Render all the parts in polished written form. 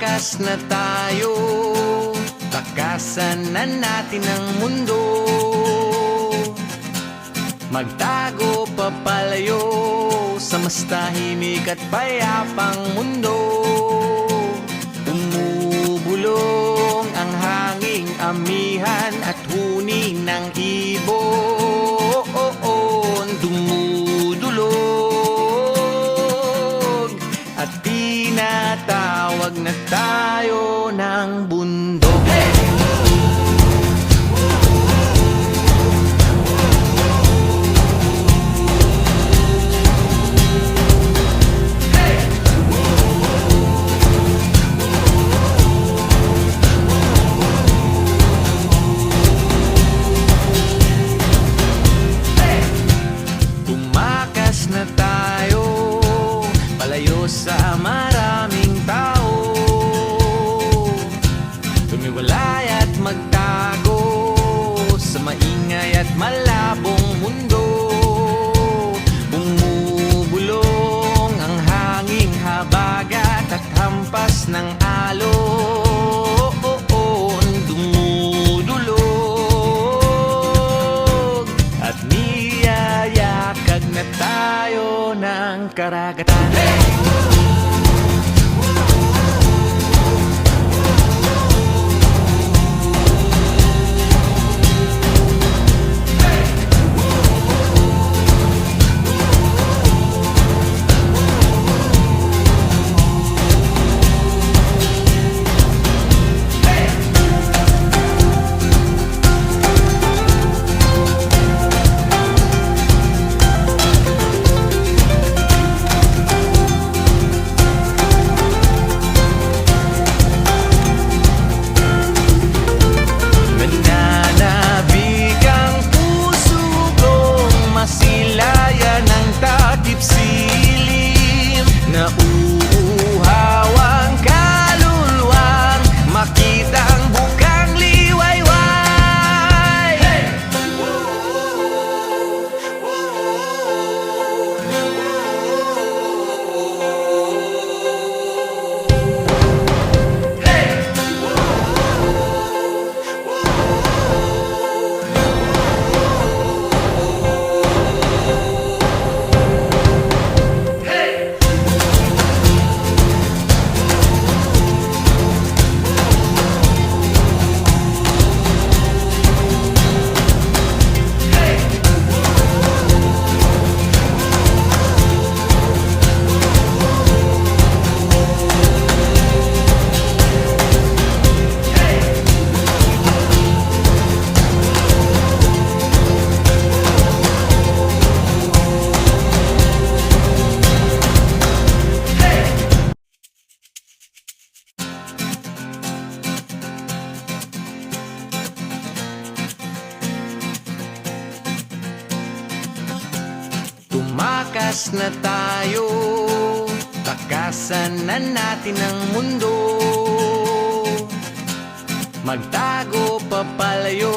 Tumakas na tayo, takasan na natin ang mundo. Magtago papalayo sa mas tahimik at payapang mundo. Umubulong ang hanging amihan at huni ng ibon. Dumudulog at tinatawag na tayo ng bundok. Tumakas na tayo, palayo sa maraming tao. Tumiwalay at magtago sa maingay at malabong mundo. Bumubulong ang hanging habagat at hampas ng alon. Dumudulog at niyayakag na tayo ng karagatan. Nauuhawang kaluluwang makita ang bukang liwayway. Hey! Tumakas na tayo, takasan na natin ang mundo. Magtago papalayo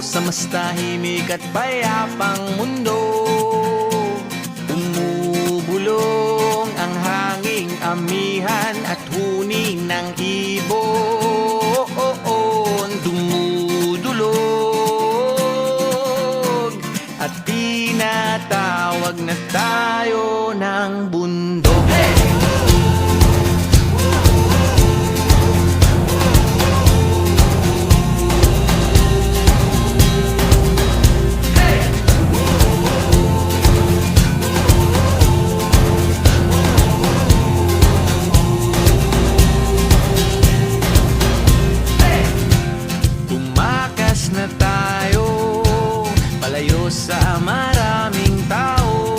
sa mas tahimik at payapang mundo. Umubulong ang hanging amihan at huni ng ibon. Dumudulog at tinatawag na tayo ng bundok. Tumakas na tayo, palayo sa maraming tao.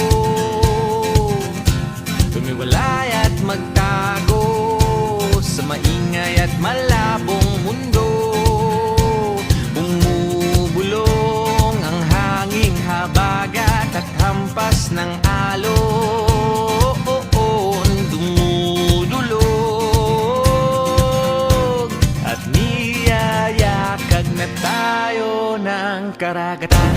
Tumiwalay at magtago sa maingay at malabong mundo. Bumubulong ang hanging habagat at hampas ng alon. Dumudulog at niyayakag na tayo ng karagatan.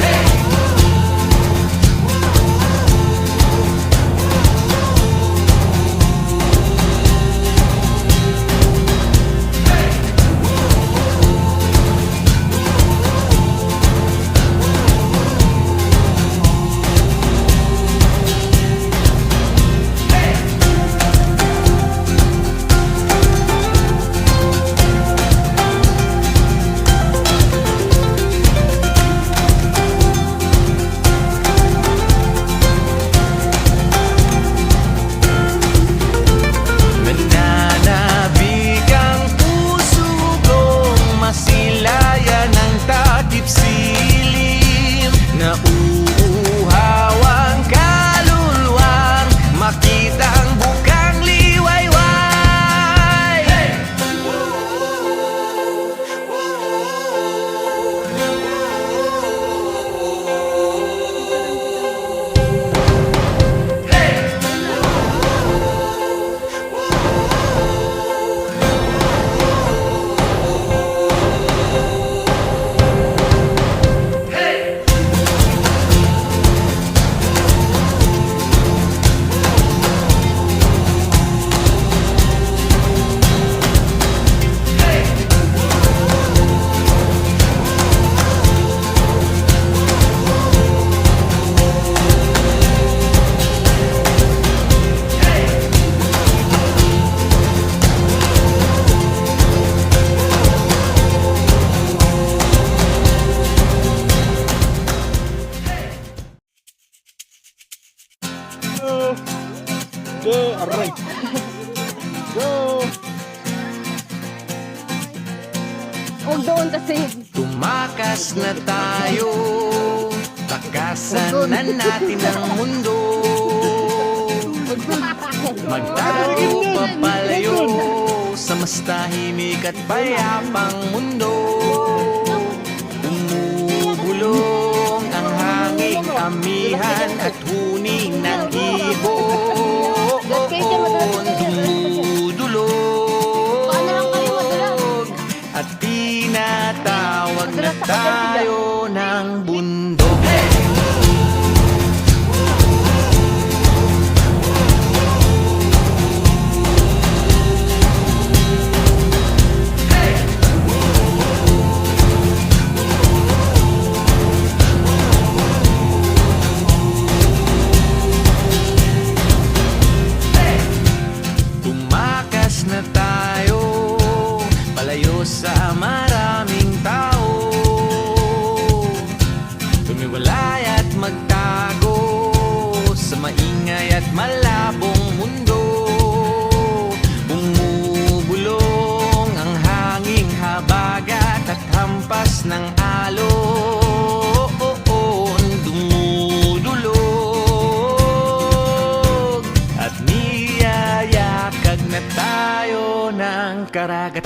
Aray. Go! Huwag doon kasi. Tumakas na tayo, takasan na natin ang mundo. Magtago papalayo sa mas tahimik at payapang mundo. Umubulong ang hanging amihan at huni ng ibon. Dumudulog at tinatawag na tayo ng bundok. Tumakas na tayo, palayo sa maraming tao. Tumiwalay at magtago sa maingay at malabong mundo. Bumubulong ang hanging habagat at hampas ng alon. Dumudulog at niyayakag na tayo ng karagatan.